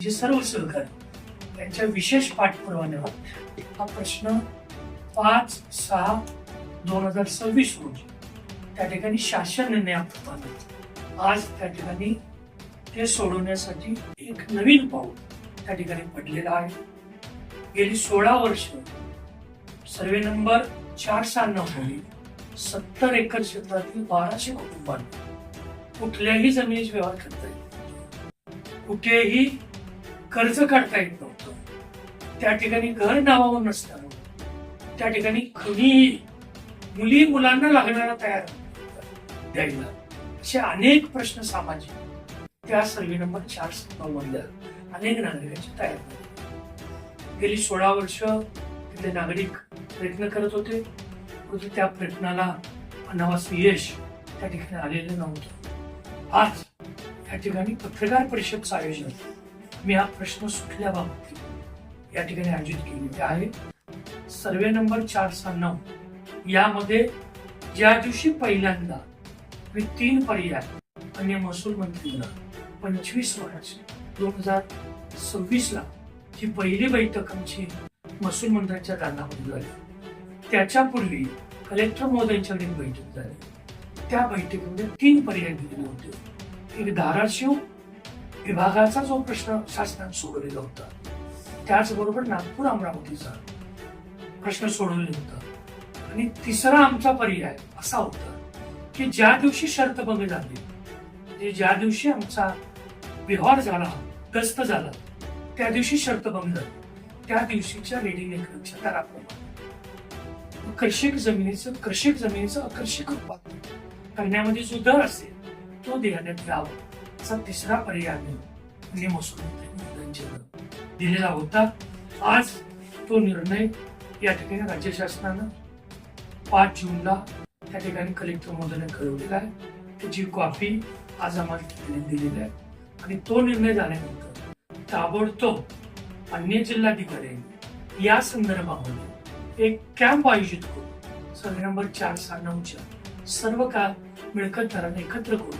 जे सर्व सहकारी त्यांच्या विशेष पाठपुराव्यावर हा प्रश्न 5/6/2026 रोजी त्या ठिकाणी शासन निर्णयाप्रमाणे आज त्या ठिकाणी ते सोडवण्यासाठी एक नवीन पाऊल त्या ठिकाणी पडलेला आहे. गेली 16 वर्ष सर्वे नंबर 496 70 एकर क्षेत्रातील 1200 कुटुंबांना कुठल्याही जमिनीचे व्यवहार करता येत नव्हते, कुठेही कर्ज काढता येत नव्हतं. त्या ठिकाणी घर नावावर नसताना त्या ठिकाणी कुणीही मुली मुलांना लागणारा तयार द्यायला असे अनेक प्रश्न सामाजिक त्या सर्वे नंबर 496 मधल्या अनेक नागरिकांची तयार झाली. गेली 16 वर्ष तिथले नागरिक प्रयत्न करत होते, परंतु त्या प्रयत्नाला अनावास यश त्या ठिकाणी आलेलं नव्हतं. आज या ठिकाणी पत्रकार परिषदचं आयोजन मी हा प्रश्न सुटल्याबाबत या ठिकाणी आयोजित केलेले आहे. सर्वे नंबर 496 यामध्ये ज्या दिवशी पहिल्यांदा मी 3 पर्याय आणि महसूल मंत्रीला 25 मार्च 2026 ला जी पहिली बैठक आमची महसूल मंत्र्यांच्या दालनामध्ये झाली, त्याच्यापूर्वी कलेक्टर महोदयांच्याकडे बैठक झाली. त्या बैठकीमध्ये 3 पर्याय दिलेले होते. एक धाराशिव विभागाचा जो प्रश्न शासनाने सोडवलेला होता, त्याचबरोबर नागपूर अमरावतीचा प्रश्न सोडवलेला होता, आणि तिसरा आमचा पर्याय असा होता की ज्या दिवशी शर्तभंग झाली, म्हणजे ज्या दिवशी आमचा व्यवहार झाला, गस्त झाला, त्या दिवशी शर्तभंग झाला, त्या दिवशीच्या रेडी लेखनाच्या दराप्रमाणे कृषिक जमिनीचं आकर्षक रूपात करण्यामध्ये जो दर असेल तो देण्यात यावा असा तिसरा पर्याय आम्ही महसूल मंत्र्यांच्या दिलेला होता. आज तो निर्णय या ठिकाणी राज्य शासनानं 5 जूनला त्या ठिकाणी कलेक्टर महोदयाने कळवलेला आहे. त्याची कॉपी आज आम्हाला दिलेली आहे, आणि तो निर्णय झाल्यानंतर ताबडतोब अन्य जिल्हाधिकारी या संदर्भामध्ये एक कॅम्प आयोजित करून सर्वे नंबर 496 सर्व मिळकतदारांना एकत्र करून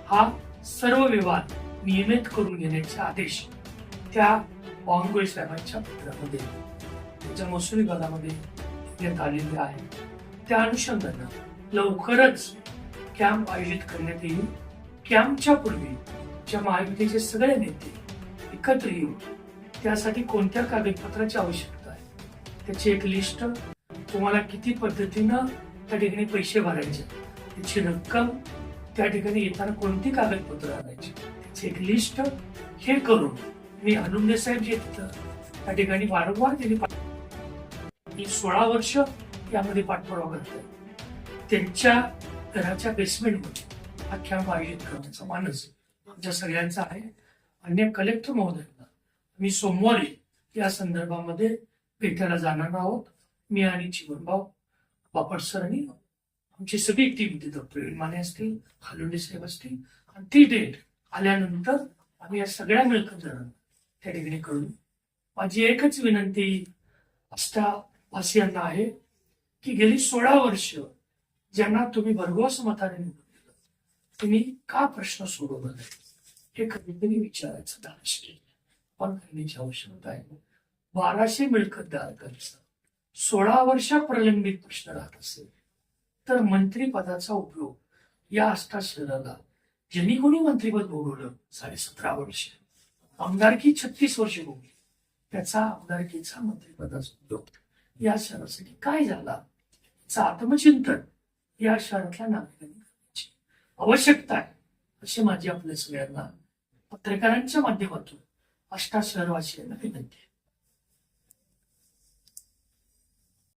हा सर्व व्यवहार नियमित करून घेण्याचे आदेश त्या बावनकुळे साहेबांच्या पत्रामध्ये त्यांच्या महसूल विभागामध्ये देण्यात आलेले आहे. त्या अनुषंगाने लवकरच कॅम्प आयोजित करण्यात येईल. कॅम्पच्या पूर्वी ज्या महायुतीचे सगळे नेते एकत्र येऊन त्यासाठी कोणत्या कागदपत्राची आवश्यकता आहे त्याची एक लिस्ट, तुम्हाला किती पद्धतीनं त्या ठिकाणी पैसे भरायचे, त्याची रक्कम, त्या ठिकाणी येताना कोणती कागदपत्र आणायची, त्याची एक लिस्ट, हे करून मी हनुमने साहेब जे तिथं त्या ठिकाणी वारंवार त्यांनी 16 वर्ष यामध्ये पाठपुरावा करतात, त्यांच्या घराच्या बेसमेंटमध्ये हा कॅम्प आयोजित करण्याचा मानस आमच्या सगळ्यांचा आहे. अन्य कलेक्टर महोदयांना मी सोमवारी या संदर्भामध्ये भेटायला जाणार आहोत. मी आणि चिमनभाऊ बापट सर आणि आमची सगळी टीम तिथं, प्रवीण माने असतील, हालुंडे साहेब असतील, आणि ती डेट आल्यानंतर आम्ही या सगळ्या मिळकतदारांना त्या ठिकाणी कळू. माझी एकच विनंती आस्थावासियांना आहे की गेली 16 वर्ष ज्यांना तुम्ही भरघोस मताने निवडून दिलं, तुम्ही का प्रश्न सोडवला नाही हे कधीतरी विचारायचं धाडस पण करण्याची आवश्यकता आहे. 1200 मिळकतदार कर्ज 16 वर्ष प्रलंबित प्रश्न राहत असेल तर मंत्रिपदाचा उपयोग या आष्टा शहराला ज्यांनी कोणी मंत्रिपद भोगवलं 17.5 वर्ष, आमदारकी 36 वर्ष भोगली, त्याचा आमदारकीचा मंत्रिपदाचा उपयोग या शहरासाठी काय झाला याचं आत्मचिंतन या शहरातल्या नागरिकांनी करण्याची आवश्यकता आहे, अशी माझी आपल्या सगळ्यांना पत्रकारांच्या माध्यमातून आष्टा शहरवासियांना विनंती आहे.